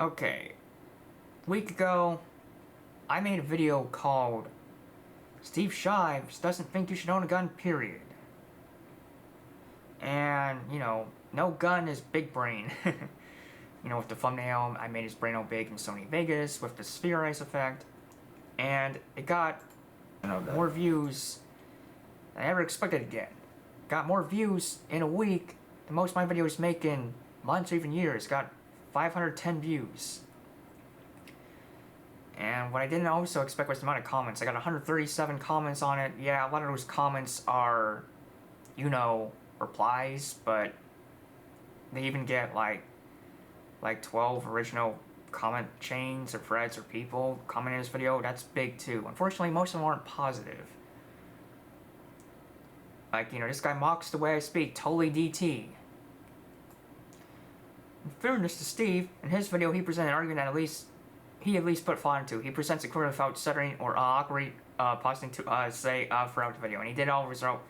Okay, a week ago, I made a video called Steve Shives doesn't think you should own a gun, period. And, no gun is big brain. With the thumbnail, I made his brain all big in Sony Vegas with the sphereize effect. And it got more views than I ever expected to get. Got more views in a week than most of my videos make in months or even years. Got 510 views. And what I didn't also expect was the amount of comments. I got 137 comments on it. Yeah, a lot of those comments are, replies, but they even get like 12 original comment chains or threads or people commenting in this video. That's big too. Unfortunately, most of them aren't positive. This guy mocks the way I speak, totally DT. In fairness to Steve, in his video he presented an argument that he at least put thought into. He presents a query without stuttering or awkwardly pausing to say throughout the video, and he did all resorting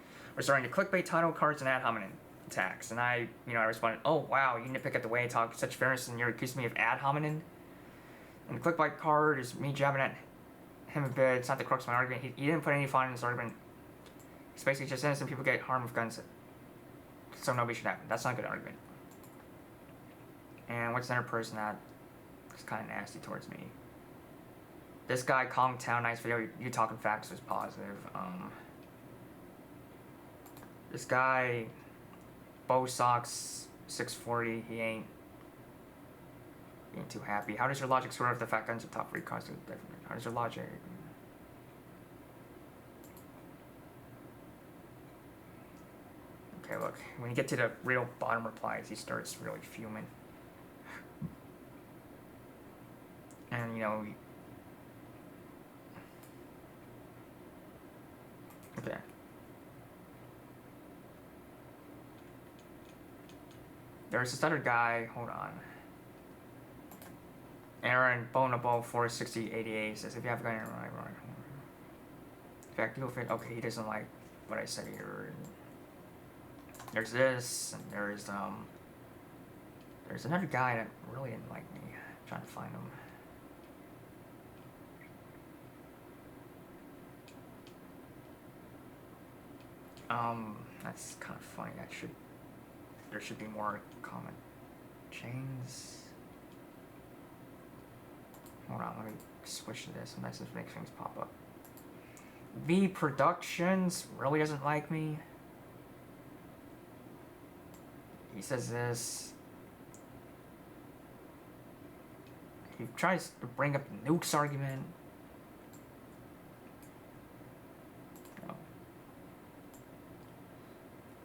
to clickbait title cards and ad hominem attacks. And I responded, "Oh wow, you nitpick at the way I talk, such fairness, and you're accusing me of ad hominem." And the clickbait card is me jabbing at him a bit. It's not the crux of my argument. He didn't put any thought in his argument. It's basically just innocent people get harmed with guns, so nobody should have them. That's not a good argument. And what's another person that is kind of nasty towards me? This guy, Calm Town, nice video. You talking facts was positive. This guy, Bow Socks 640. He ain't too happy. How does your logic square with the fact guns are top 3 costs different? How does your logic? Okay, look. When you get to the real bottom replies, he starts really fuming. And okay. There's this other guy, hold on. Aaron Bonable 46088 says, if you have a gun, right. In fact, you'll fit. Okay, he doesn't like what I said here. There's this, and there's another guy that really didn't like me. I'm trying to find him. That's kind of funny. There should be more comment chains. Hold on, let me switch to this. Sometimes this makes things pop up. V Productions really doesn't like me. He says this. He tries to bring up the nukes argument.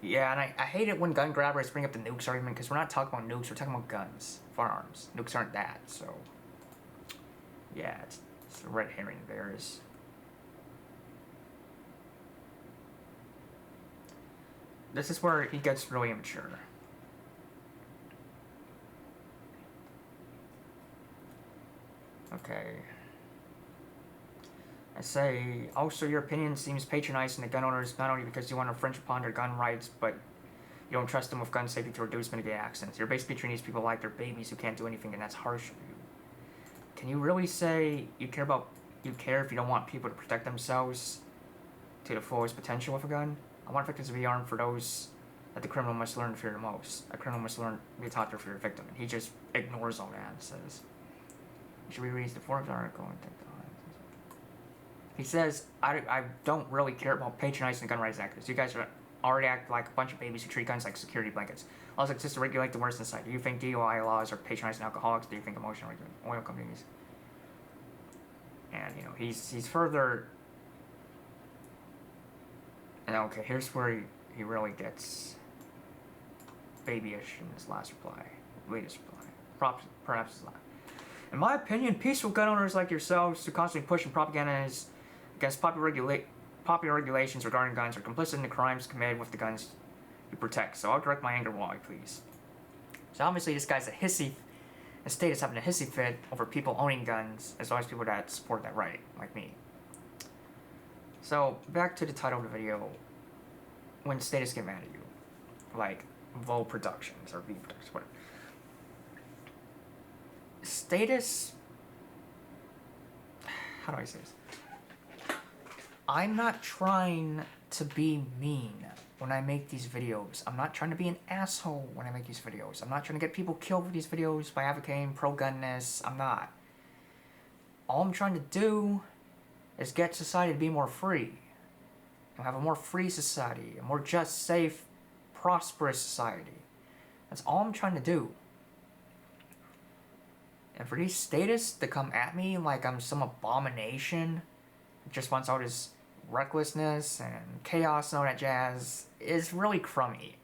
Yeah, and I hate it when gun grabbers bring up the nukes argument, because we're not talking about nukes, we're talking about guns, firearms. Nukes aren't that, so yeah, it's a red herring there. This is where he gets really immature. Okay. I say, also your opinion seems patronizing to gun owners, not only because you want to infringe upon their gun rights, but you don't trust them with gun safety to reduce mitigate accidents. You're basically treating these people like they're babies who can't do anything, and that's harsh of you. Can you really say you care if you don't want people to protect themselves to the fullest potential with a gun? I want victims to be armed for those that the criminal must learn to fear the most. A criminal must learn to be taught to fear a victim, and he just ignores all that and says, should we read the Forbes article and take the He says, I don't really care about patronizing gun rights activists. You guys already act like a bunch of babies who treat guns like security blankets. Also exist to regulate the worst inside. Do you think DUI laws are patronizing alcoholics? Do you think emotional oil companies? And, he's further... And okay, here's where he really gets babyish in his last reply. Latest reply. Perhaps his last. In my opinion, peaceful gun owners like yourselves who constantly push and propaganda against popular regulations regarding guns are complicit in the crimes committed with the guns you protect. So I'll direct my anger why, please. So obviously this guy's a hissy. The state is having a hissy fit over people owning guns, as well as people that support that right, like me. So back to the title of the video. When statists get mad at you, like Vol Productions or V Productions, whatever. Status... How do I say this? I'm not trying to be mean when I make these videos. I'm not trying to be an asshole when I make these videos. I'm not trying to get people killed with these videos by advocating pro-gunness. I'm not. All I'm trying to do is get society to be more free. And have a more free society, a more just, safe, prosperous society. That's all I'm trying to do. And for these statists to come at me like I'm some abomination, just wants all this recklessness and chaos and all that jazz, is really crummy.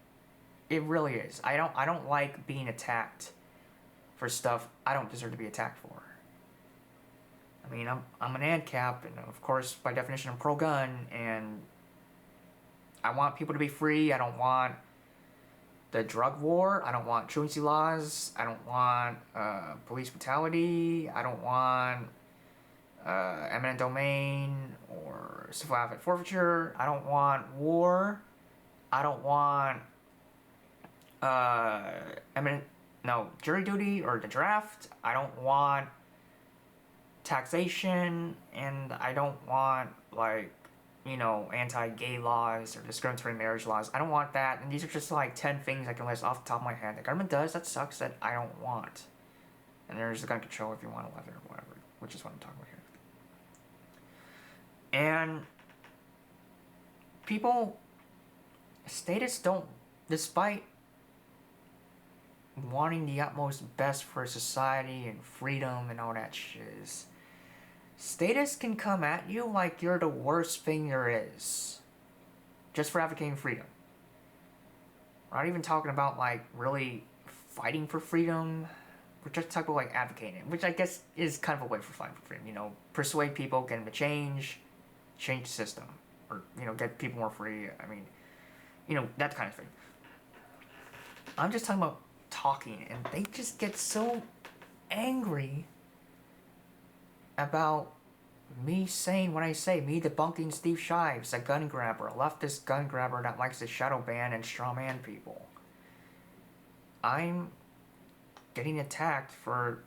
It really is. I don't like being attacked for stuff I don't deserve to be attacked for. I mean, I'm an ANCAP, and of course, by definition, I'm pro-gun, and I want people to be free. I don't want the drug war. I don't want truancy laws. I don't want police brutality. I don't want eminent domain or civil asset forfeiture. I don't want war. I don't want jury duty or the draft. I don't want taxation, and I don't want, like, you know, anti-gay laws or discriminatory marriage laws. I don't want that, and these are just like 10 things I can list off the top of my head. The government does, that sucks, that I don't want. And there's the gun control if you want 11 or whatever, which is what I'm talking about here. And people, statists don't, despite wanting the utmost best for society and freedom and all that shiz, statists can come at you like you're the worst thing there is, just for advocating freedom. We're not even talking about, like, really fighting for freedom. We're just talking about, like, advocating it, which I guess is kind of a way for fighting for freedom, you know, persuade people, get them to change the system, or, you know, get people more free. I mean, you know, that kind of thing. I'm just talking about talking, and they just get so angry about me saying what I say, me debunking Steve Shives, a gun grabber, a leftist gun grabber that likes to shadow ban and straw man people. I'm getting attacked for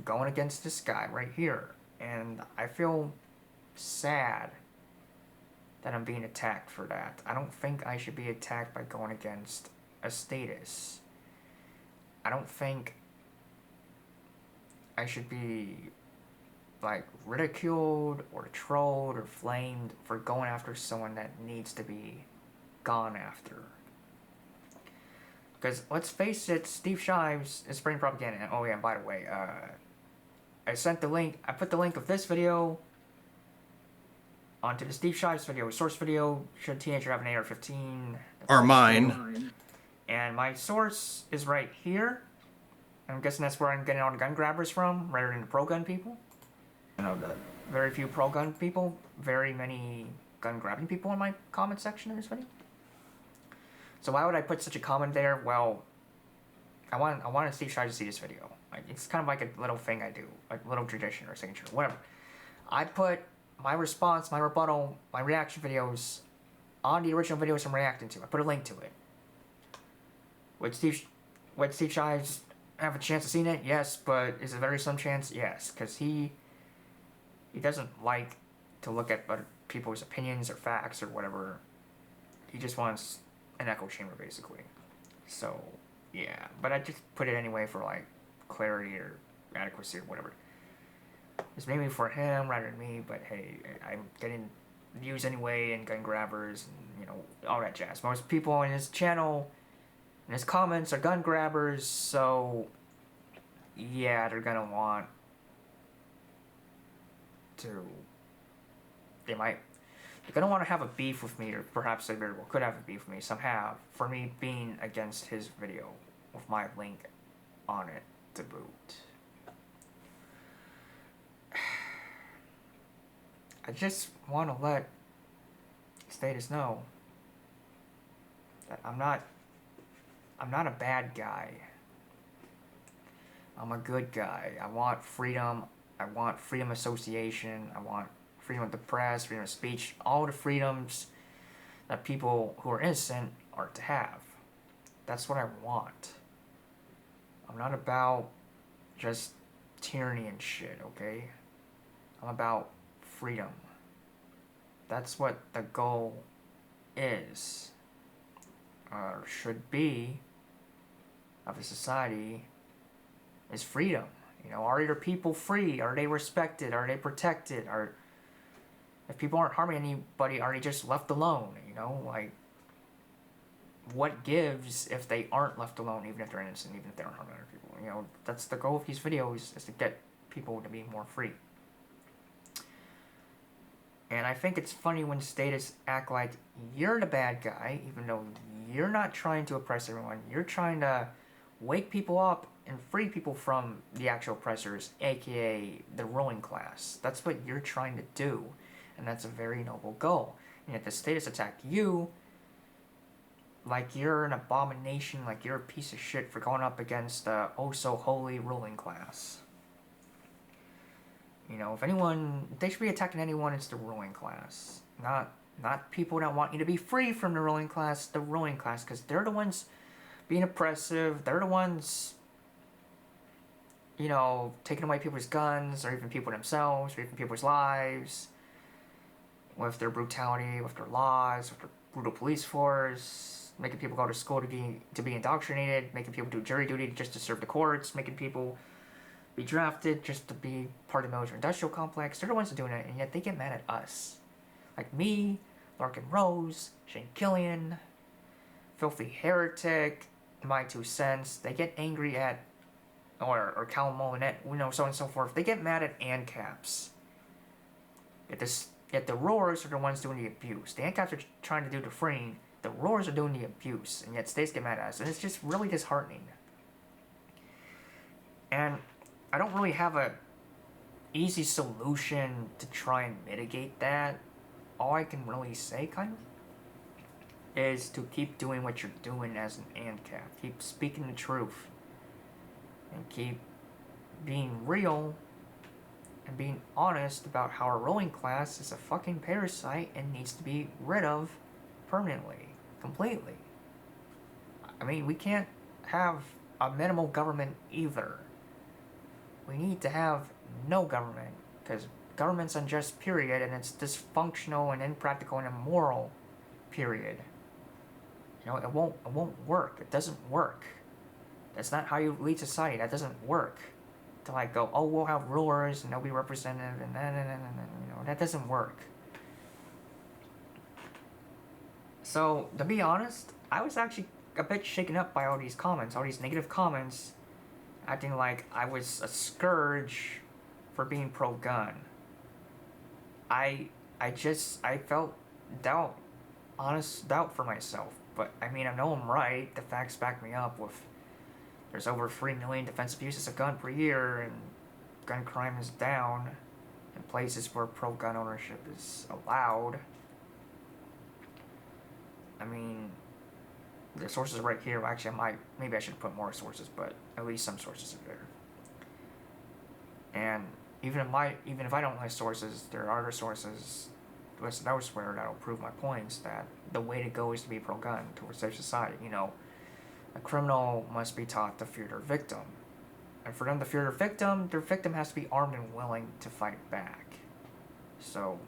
going against this guy right here, and I feel sad that I'm being attacked for that. I don't think I should be attacked by going against a status. I don't think I should be, like, ridiculed or trolled or flamed for going after someone that needs to be gone after. Because, let's face it, Steve Shives is spreading propaganda. And, oh yeah, and by the way, I put the link of this video onto the Steve Shives video, source video, should a teenager have an AR-15? Or mine. And my source is right here. I'm guessing that's where I'm getting all the gun grabbers from, rather than the pro-gun people. You know, the very few pro-gun people, very many gun-grabbing people in my comment section of this video. So why would I put such a comment there? Well, I wanted Steve Shives to see this video. Like, it's kind of like a little thing I do, like a little tradition or signature, whatever. I put my response, my rebuttal, my reaction videos on the original videos I'm reacting to. I put a link to it. Would Steve Shives have a chance of seeing it? Yes, but is it a very slim chance? Yes, because he doesn't like to look at other people's opinions or facts or whatever. He just wants an echo chamber, basically. So, yeah. But I just put it anyway for, like, clarity or adequacy or whatever. It's maybe for him rather than me, but hey, I'm getting views anyway and gun grabbers and, you know, all that jazz. Most people in his channel and his comments are gun grabbers, so yeah, they're gonna want to, they're gonna want to have a beef with me, or perhaps they very well could have a beef with me, some have, for me being against his video with my link on it to boot. I just want to let status know that I'm not a bad guy. I'm a good guy. I want freedom. I want freedom of association. I want freedom of the press, freedom of speech, all the freedoms that people who are innocent are to have. That's what I want. I'm not about just tyranny and shit, okay? I'm about freedom. That's what the goal is, or should be, of a society, is freedom. You know, are your people free? Are they respected? Are they protected? If people aren't harming anybody, are they just left alone? You know, like, what gives if they aren't left alone, even if they're innocent, even if they aren't harming other people? You know, that's the goal of these videos, is to get people to be more free. And I think it's funny when statists act like you're the bad guy, even though you're not trying to oppress everyone. You're trying to wake people up and free people from the actual oppressors, aka the ruling class. That's what you're trying to do, and that's a very noble goal. And yet the statists attack you like you're an abomination, like you're a piece of shit for going up against the oh-so-holy ruling class. You know, if they should be attacking anyone, it's the ruling class. Not people that want you to be free from the ruling class, because they're the ones being oppressive, they're the ones, you know, taking away people's guns, or even people themselves, or even people's lives, with their brutality, with their laws, with their brutal police force, making people go to school to be indoctrinated, making people do jury duty just to serve the courts, making people be drafted just to be part of the military-industrial complex. They're the ones doing it, and yet they get mad at us. Like me, Larkin Rose, Shane Killian, Filthy Heretic, My Two Cents. They get angry at, or Callum Molinet, you know, so on and so forth. They get mad at ANCAPs. Yet the roars are the ones doing the abuse. The ANCAPs are trying to do the freeing. The roars are doing the abuse, and yet states get mad at us. And it's just really disheartening. And I don't really have a easy solution to try and mitigate that. All I can really say, kind of, is to keep doing what you're doing as an ANCAP. Keep speaking the truth. And keep being real and being honest about how our ruling class is a fucking parasite and needs to be rid of permanently. Completely. I mean, we can't have a minimal government either. We need to have no government, because government's unjust, period, and it's dysfunctional and impractical and immoral, period. You know, it won't work. It doesn't work. That's not how you lead society. That doesn't work. To like go, oh, we'll have rulers and they'll be representative and you know, that doesn't work. So, to be honest, I was actually a bit shaken up by all these comments, all these negative comments, acting like I was a scourge for being pro-gun. I felt honest doubt for myself. But, I mean, I know I'm right. The facts back me up with there's over 3 million defensive uses of gun per year, and gun crime is down in places where pro-gun ownership is allowed. I mean, the sources are right here. Actually, maybe I should put more sources, but at least some sources are there. And even if I don't like sources, there are other sources listed elsewhere that'll prove my points that the way to go is to be pro-gun towards safe society. You know, a criminal must be taught to fear their victim. And for them to fear their victim has to be armed and willing to fight back. So,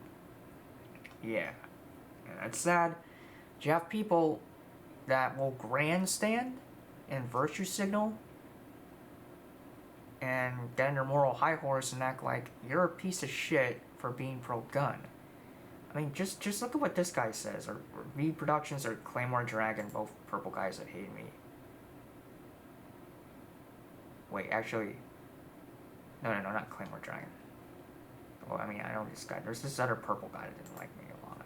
yeah. And it's sad. You have people that will grandstand and virtue signal and get on their moral high horse and act like you're a piece of shit for being pro-gun. I mean, just look at what this guy says, or V Productions or Claymore Dragon, both purple guys that hate me. Wait, actually, no, not Claymore Dragon. Well, I mean, I know this guy. There's this other purple guy that didn't like me a lot.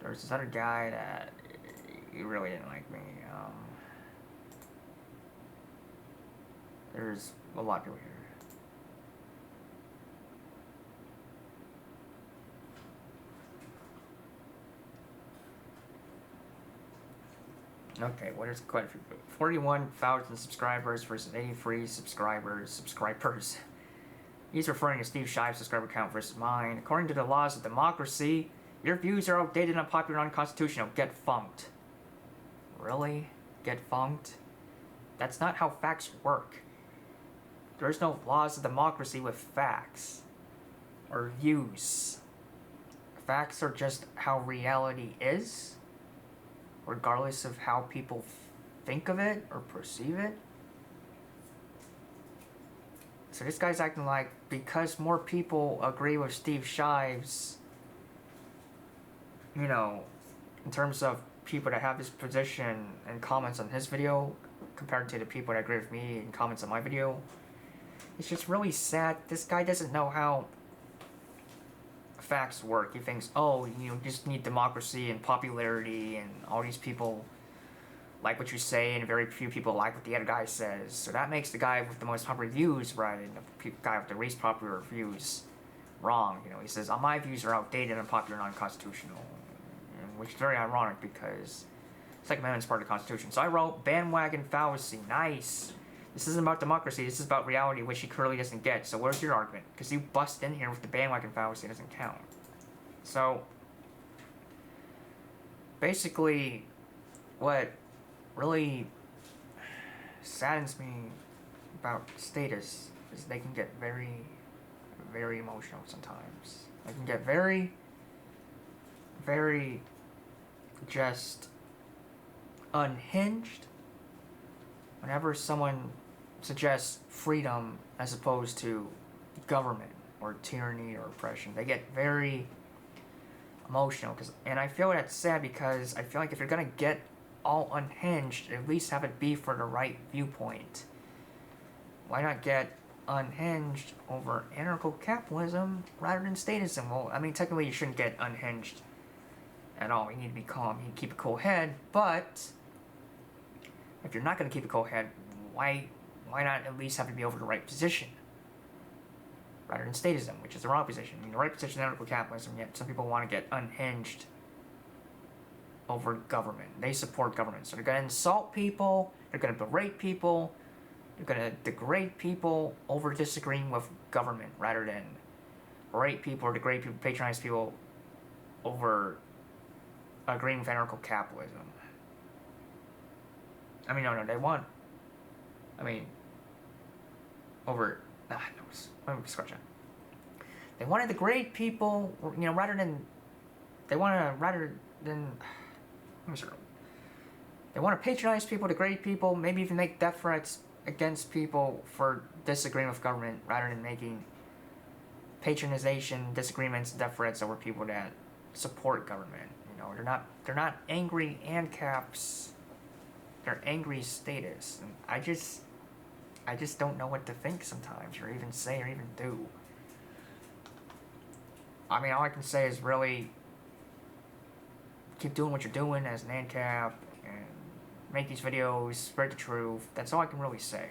There's this other guy that he really didn't like me. There's a lot of people here. Okay, what is quite a few? 41,000 subscribers versus 83 subscribers. He's referring to Steve Shive's subscriber count versus mine. According to the laws of democracy, your views are outdated, unpopular, and unconstitutional. Get funked. Really? Get funked? That's not how facts work. There's no laws of democracy with facts. Or views. Facts are just how reality is, regardless of how people think of it or perceive it. So this guy's acting like because more people agree with Steve Shives, you know, in terms of people that have his position and comments on his video compared to the people that agree with me and comments on my video, it's just really sad. This guy doesn't know how facts work. He thinks, oh, you just need democracy and popularity and all these people like what you say and very few people like what the other guy says. So that makes the guy with the most popular views right and the guy with the least popular views wrong. You know, he says, my views are outdated, unpopular, and unconstitutional. Which is very ironic because Second Amendment is part of the Constitution. So I wrote, bandwagon fallacy, nice. This isn't about democracy, this is about reality, which he clearly doesn't get. So where's your argument? Because you bust in here with the bandwagon fallacy, it doesn't count. So, basically, what really saddens me about Status is they can get very, very emotional sometimes. They can get very, very just unhinged whenever someone suggests freedom as opposed to government or tyranny or oppression. They get very emotional, and I feel that's sad because I feel like if you're gonna get all unhinged, at least have it be for the right viewpoint. Why not get unhinged over anarcho-capitalism rather than statism? Well, I mean, technically you shouldn't get unhinged at all. You need to be calm, you need to keep a cool head, but if you're not going to keep a cool head, why not at least have it be over the right position rather than statism, which is the wrong position? I mean, the right position is anarcho-capitalism, yet some people want to get unhinged over government. They support government, so they're going to insult people, they're going to berate people, they're going to degrade people over disagreeing with government rather than berate people or degrade people, patronize people over agreeing with anarcho-capitalism. I mean, no, they want, over, no, let me scratch that. They want to degrade people, you know, rather than, they want to patronize people, degrade people, maybe even make death threats against people for disagreeing with government rather than making patronization, disagreements, death threats over people that support government. You know, they're not angry ANCAPs, they're angry Statists. And I just don't know what to think sometimes, or even say, or even do. I mean, all I can say is really keep doing what you're doing as an ANCAP, and make these videos, spread the truth. That's all I can really say.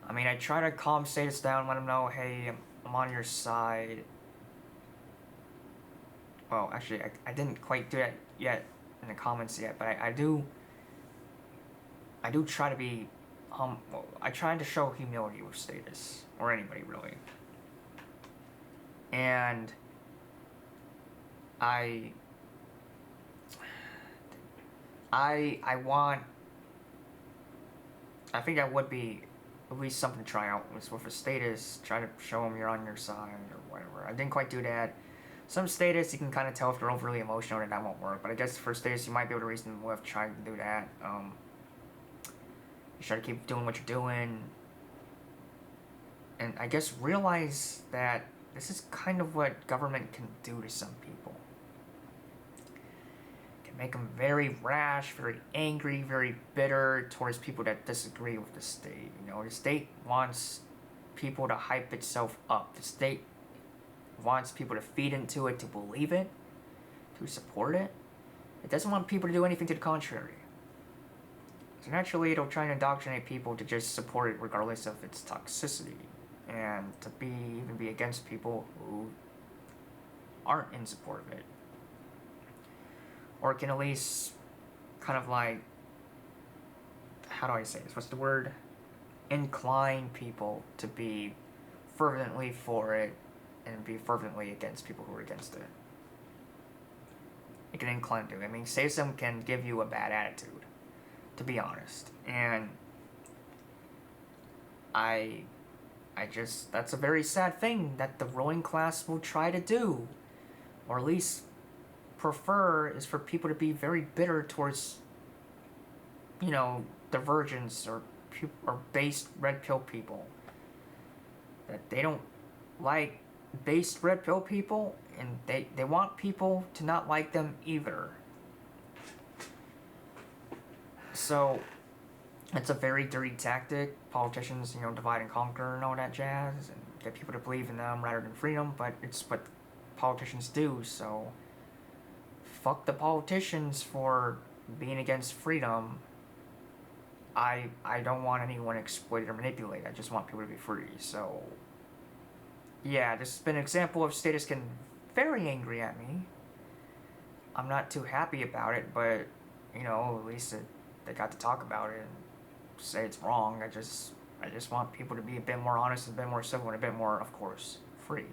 I mean, I try to calm Status down, let him know, hey, I'm on your side. Well, actually, I didn't quite do that yet in the comments yet, but I do try to be, I try to show humility with Status, or anybody really. And I think that would be at least something to try out with a Status, try to show them you're on your side or whatever. I didn't quite do that. Some Status, you can kind of tell if they're overly emotional and that won't work, but I guess for Status, you might be able to reason with trying to do that. You try to keep doing what you're doing, and I guess realize that this is kind of what government can do to some people. It can make them very rash, very angry, very bitter towards people that disagree with the state. You know, the state wants people to hype itself up. The state wants people to feed into it, to believe it, to support it. It doesn't want people to do anything to the contrary. So naturally, it'll try and indoctrinate people to just support it regardless of its toxicity, and to even be against people who aren't in support of it. Or can at least kind of like, how do I say this? What's the word? Incline people to be fervently for it and be fervently against people who are against it. It can incline to. I mean, sadism can give you a bad attitude, to be honest. And that's a very sad thing that the ruling class will try to do, or at least prefer, is for people to be very bitter towards, divergence or based red pill people. That they don't like based red pill people, and they want people to not like them either. So it's a very dirty tactic. Politicians, divide and conquer and all that jazz, and get people to believe in them rather than freedom, but it's what politicians do, so fuck the politicians for being against freedom. I don't want anyone exploited or manipulated. I just want people to be free. So yeah, this has been an example of statists getting very angry at me. I'm not too happy about it, but at least they got to talk about it and say it's wrong. I just want people to be a bit more honest, a bit more civil, and a bit more, of course, free.